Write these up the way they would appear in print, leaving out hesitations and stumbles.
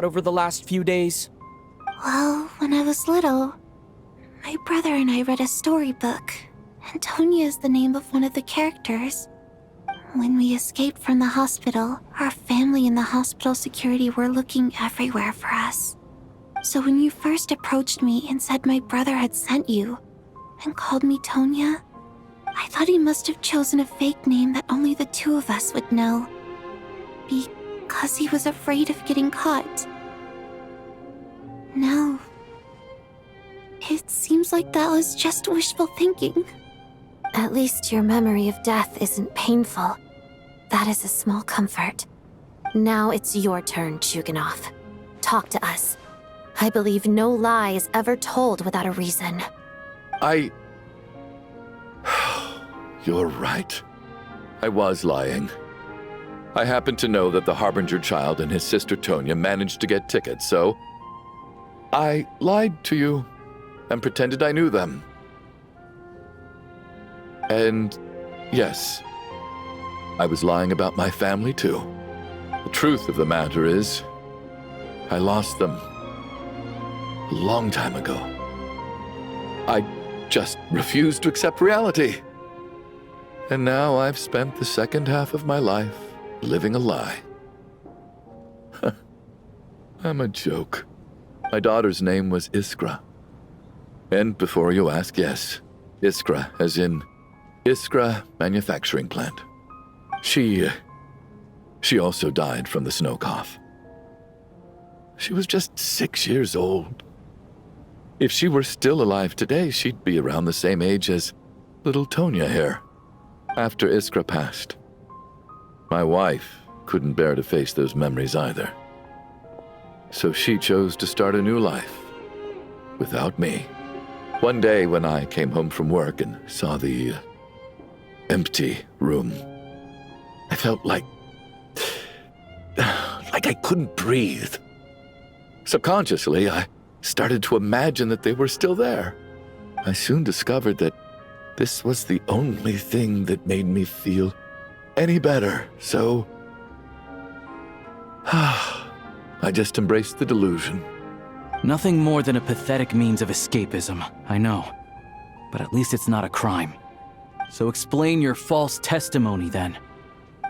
over the last few days? Well, when I was little, my brother and I read a storybook. Antonia is the name of one of the characters. When we escaped from the hospital, our family and the hospital security were looking everywhere for us. So when you first approached me and said my brother had sent you, and called me Tonya, I thought he must have chosen a fake name that only the two of us would know. Because he was afraid of getting caught. No. It seems like that was just wishful thinking. At least your memory of death isn't painful. That is a small comfort. Now it's your turn, Chuganov. Talk to us. I believe no lie is ever told without a reason. You're right. I was lying. I happened to know that the Harbinger child and his sister Tonya managed to get tickets, so I lied to you and pretended I knew them. And yes, I was lying about my family too. The truth of the matter is, I lost them a long time ago. I just refused to accept reality. And now I've spent the second half of my life living a lie. I'm a joke. My daughter's name was Iskra. And before you ask, yes, Iskra, as in Iskra Manufacturing Plant. She also died from the snow cough. She was just 6 years old. If she were still alive today, she'd be around the same age as little Tonya here. After Iskra passed, my wife couldn't bear to face those memories either. So she chose to start a new life without me. One day when I came home from work and saw the empty room, I felt like I couldn't breathe. Subconsciously, I started to imagine that they were still there. I soon discovered that this was the only thing that made me feel any better, so I just embraced the delusion. Nothing more than a pathetic means of escapism, I know. But at least it's not a crime. So explain your false testimony then.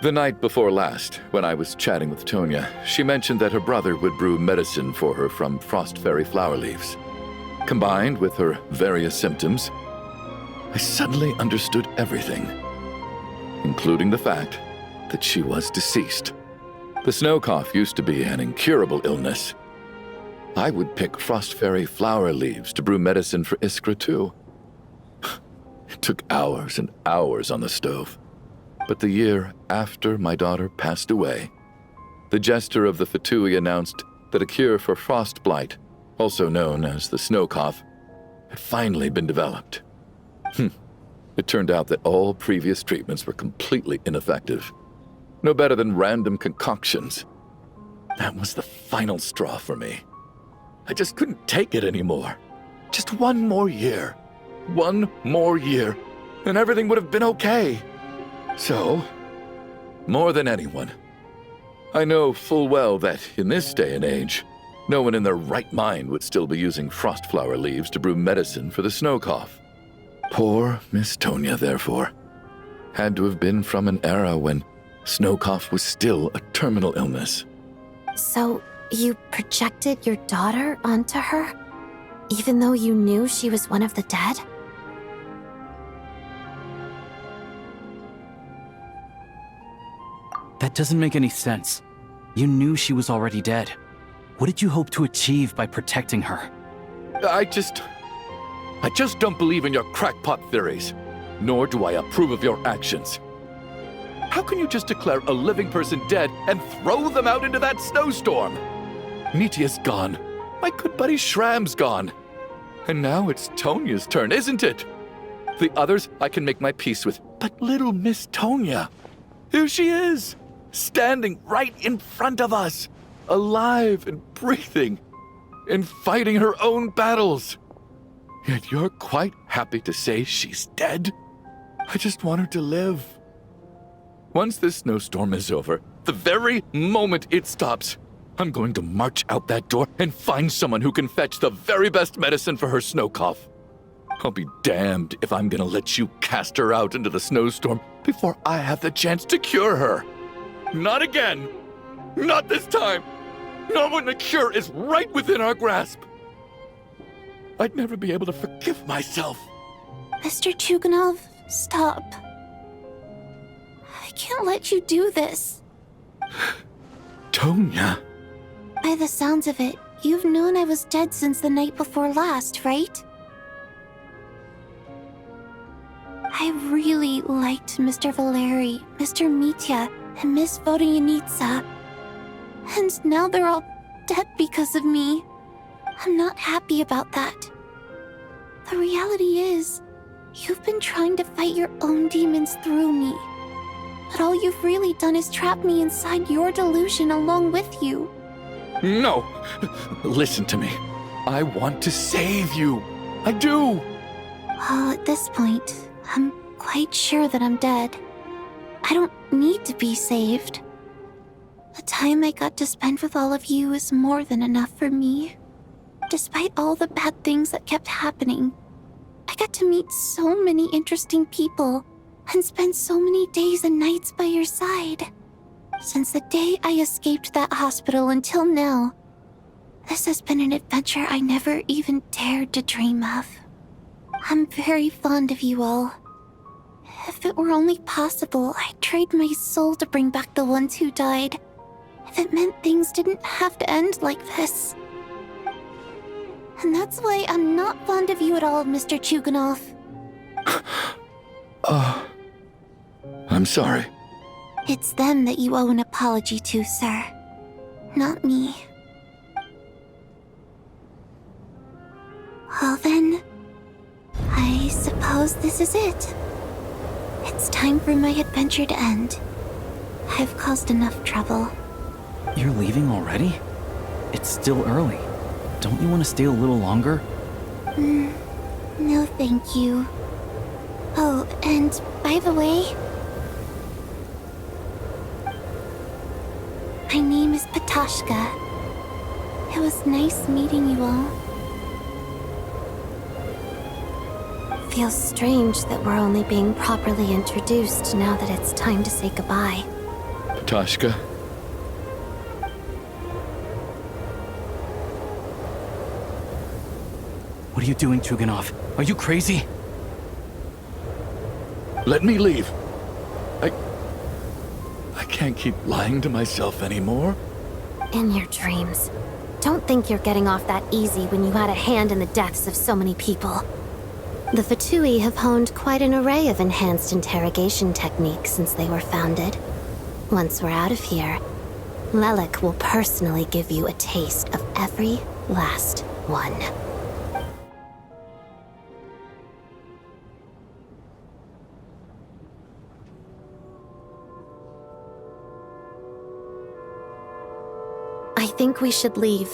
The night before last, when I was chatting with Tonya, she mentioned that her brother would brew medicine for her from frost fairy flower leaves. Combined with her various symptoms, I suddenly understood everything, including the fact that she was deceased. The snow cough used to be an incurable illness. I would pick frost fairy flower leaves to brew medicine for Iskra too. It took hours and hours on the stove. But the year after my daughter passed away, the jester of the Fatui announced that a cure for frost blight, also known as the snow cough, had finally been developed. It turned out that all previous treatments were completely ineffective. No better than random concoctions. That was the final straw for me. I just couldn't take it anymore. Just one more year. One more year, and everything would have been okay. So, more than anyone, I know full well that in this day and age, no one in their right mind would still be using frost flower leaves to brew medicine for the snow cough. Poor Miss Tonya, therefore, had to have been from an era when snow cough was still a terminal illness. So, you projected your daughter onto her? Even though you knew she was one of the dead? That doesn't make any sense. You knew she was already dead. What did you hope to achieve by protecting her? I just don't believe in your crackpot theories, nor do I approve of your actions. How can you just declare a living person dead and throw them out into that snowstorm? Nitia's gone. My good buddy Shram's gone. And now it's Tonya's turn, isn't it? The others I can make my peace with, but little Miss Tonya, here she is, standing right in front of us, alive and breathing, and fighting her own battles. Yet you're quite happy to say she's dead? I just want her to live. Once this snowstorm is over, the very moment it stops, I'm going to march out that door and find someone who can fetch the very best medicine for her snow cough. I'll be damned if I'm gonna let you cast her out into the snowstorm before I have the chance to cure her. Not again! Not this time! Not when the cure is right within our grasp! I'd never be able to forgive myself. Mr. Chuganov, stop. I can't let you do this. Tonya. By the sounds of it, you've known I was dead since the night before last, right? I really liked Mr. Valeri, Mr. Mitya, and Miss Vodoyanitsa. And now they're all dead because of me. I'm not happy about that. The reality is, you've been trying to fight your own demons through me. But all you've really done is trap me inside your delusion along with you. No! Listen to me. I want to save you. I do! Well, at this point, I'm quite sure that I'm dead. I don't need to be saved. The time I got to spend with all of you is more than enough for me. Despite all the bad things that kept happening, I got to meet so many interesting people and spend so many days and nights by your side. Since the day I escaped that hospital until now, this has been an adventure I never even dared to dream of. I'm very fond of you all. If it were only possible, I'd trade my soul to bring back the ones who died. If it meant things didn't have to end like this. And that's why I'm not fond of you at all, Mr. Chuganov. I'm sorry. It's them that you owe an apology to, sir. Not me. Well then, I suppose this is it. It's time for my adventure to end. I've caused enough trouble. You're leaving already? It's still early. Don't you want to stay a little longer? No thank you. Oh, and by the way, my name is Patashka. It was nice meeting you all. Feels strange that we're only being properly introduced now that it's time to say goodbye. Patashka. What are you doing, Chuganov? Are you crazy? Let me leave. I can't keep lying to myself anymore. In your dreams. Don't think you're getting off that easy when you had a hand in the deaths of so many people. The Fatui have honed quite an array of enhanced interrogation techniques since they were founded. Once we're out of here, Lelik will personally give you a taste of every last one. I think we should leave.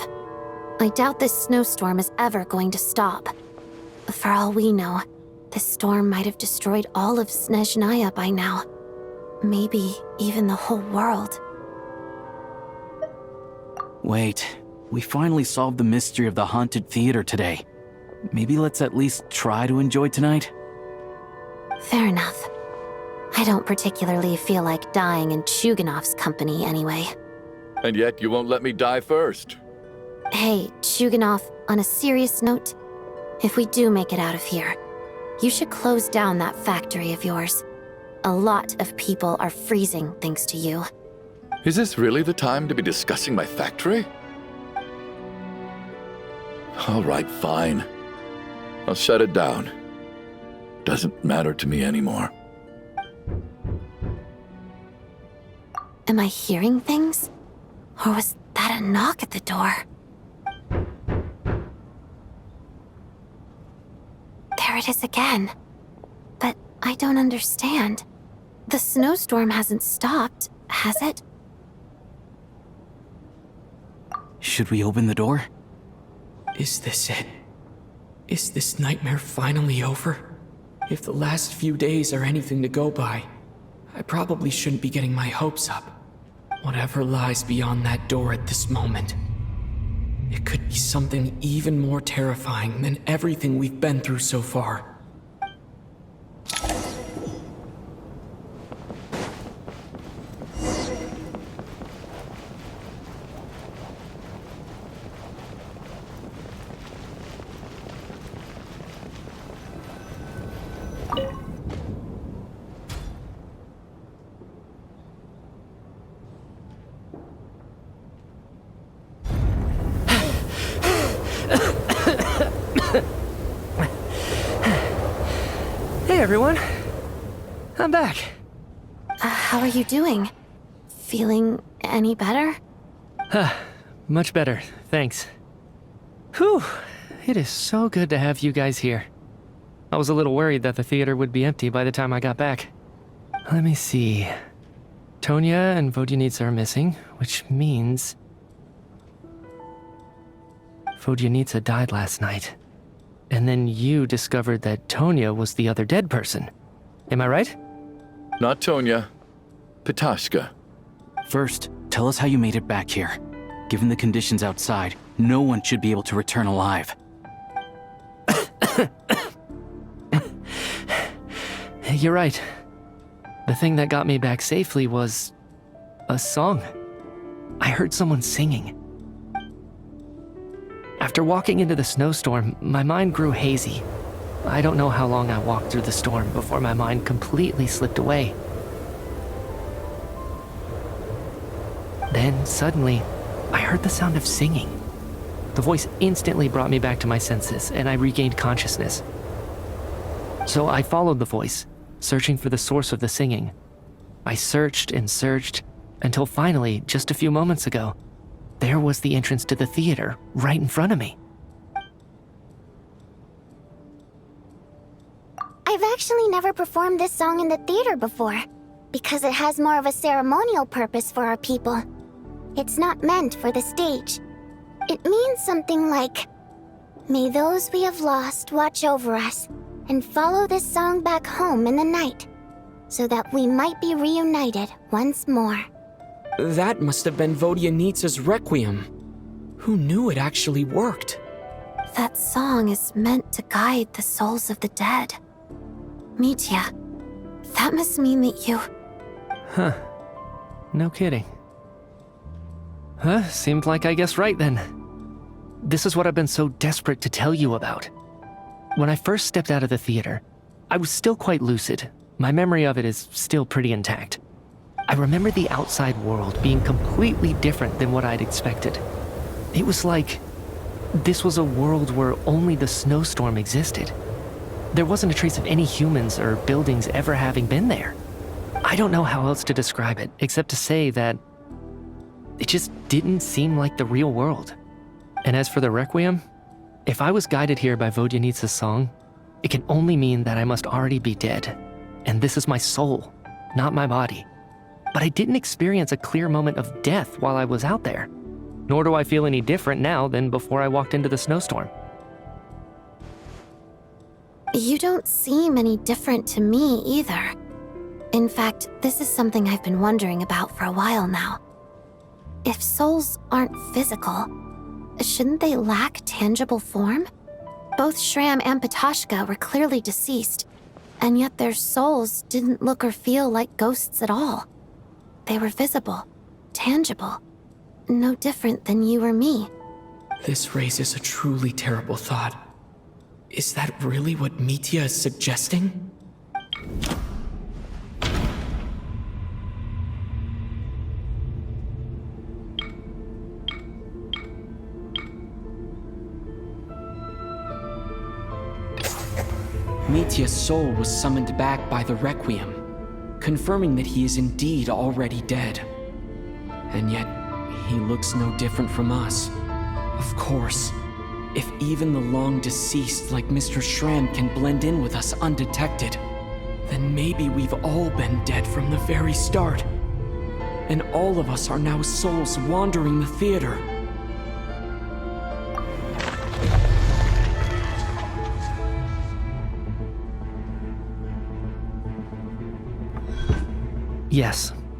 I doubt this snowstorm is ever going to stop. For all we know, this storm might have destroyed all of Snezhnaya by now. Maybe even the whole world. Wait, we finally solved the mystery of the haunted theater today. Maybe let's at least try to enjoy tonight? Fair enough. I don't particularly feel like dying in Chuganov's company anyway. And yet you won't let me die first. Hey, Chuganov, on a serious note, if we do make it out of here, you should close down that factory of yours. A lot of people are freezing thanks to you. Is this really the time to be discussing my factory? All right, fine. I'll shut it down. Doesn't matter to me anymore. Am I hearing things? Or was that a knock at the door? There it is again. But I don't understand. The snowstorm hasn't stopped, has it? Should we open the door? Is this it? Is this nightmare finally over? If the last few days are anything to go by, I probably shouldn't be getting my hopes up. Whatever lies beyond that door at this moment, it could be something even more terrifying than everything we've been through so far. Hey everyone, I'm back. How are you doing? Feeling any better? Much better, thanks. Whew, it is so good to have you guys here. I was a little worried that the theater would be empty by the time I got back. Let me see. Tonya and Vodyanitsa are missing, which means Vodyanitsa died last night. And then you discovered that Tonya was the other dead person. Am I right? Not Tonya. Pitashka. First, tell us how you made it back here. Given the conditions outside, no one should be able to return alive. You're right. The thing that got me back safely was a song. I heard someone singing. After walking into the snowstorm, my mind grew hazy. I don't know how long I walked through the storm before my mind completely slipped away. Then, suddenly, I heard the sound of singing. The voice instantly brought me back to my senses, and I regained consciousness. So I followed the voice, searching for the source of the singing. I searched and searched, until finally, just a few moments ago, there was the entrance to the theater, right in front of me. I've actually never performed this song in the theater before, because it has more of a ceremonial purpose for our people. It's not meant for the stage. It means something like, "May those we have lost watch over us, and follow this song back home in the night, so that we might be reunited once more." That must have been Vodyanitsa's Requiem. Who knew it actually worked? That song is meant to guide the souls of the dead. Mitya, that must mean that you... Huh. No kidding. Seemed like I guessed right then. This is what I've been so desperate to tell you about. When I first stepped out of the theater, I was still quite lucid. My memory of it is still pretty intact. I remember the outside world being completely different than what I'd expected. It was like this was a world where only the snowstorm existed. There wasn't a trace of any humans or buildings ever having been there. I don't know how else to describe it, except to say that it just didn't seem like the real world. And as for the Requiem, if I was guided here by Vodyanitsa's song, it can only mean that I must already be dead. And this is my soul, not my body. But I didn't experience a clear moment of death while I was out there. Nor do I feel any different now than before I walked into the snowstorm. You don't seem any different to me either. In fact, this is something I've been wondering about for a while now. If souls aren't physical, shouldn't they lack tangible form? Both Shram and Pitashka were clearly deceased, and yet their souls didn't look or feel like ghosts at all. They were visible, tangible, no different than you or me. This raises a truly terrible thought. Is that really what Mitya is suggesting? Mitya's soul was summoned back by the Requiem, confirming that he is indeed already dead. And yet, he looks no different from us. Of course, if even the long-deceased like Mr. Shram can blend in with us undetected, then maybe we've all been dead from the very start. And all of us are now souls wandering the theater. Yes,